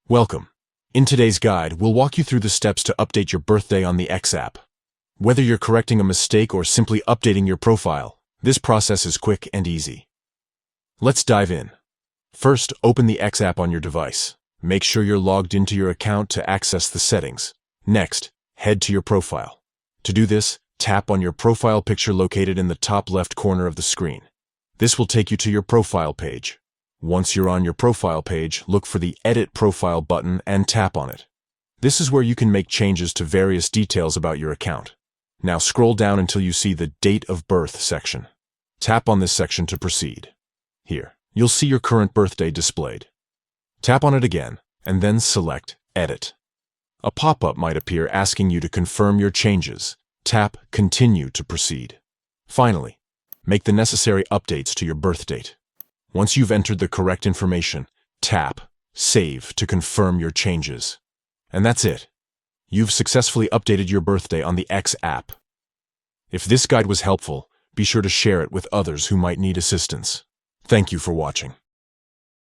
Welcome. In today's guide, we'll walk you through the steps to update your birthday on the X app. Whether you're correcting a mistake or simply updating your profile, this process is quick and easy. Let's dive in. First, open the X app on your device. Make sure you're logged into your account to access the settings. Next, head to your profile. To do this, tap on your profile picture located in the top left corner of the screen. This will take you to your profile page. Once you're on your profile page, look for the Edit Profile button and tap on it. This is where you can make changes to various details about your account. Now scroll down until you see the Date of Birth section. Tap on this section to proceed. Here, you'll see your current birthday displayed. Tap on it again, and then select Edit. A pop-up might appear asking you to confirm your changes. Tap Continue to proceed. Finally, make the necessary updates to your birth date. Once you've entered the correct information, tap Save to confirm your changes. And that's it. You've successfully updated your birthday on the X app. If this guide was helpful, be sure to share it with others who might need assistance. Thank you for watching.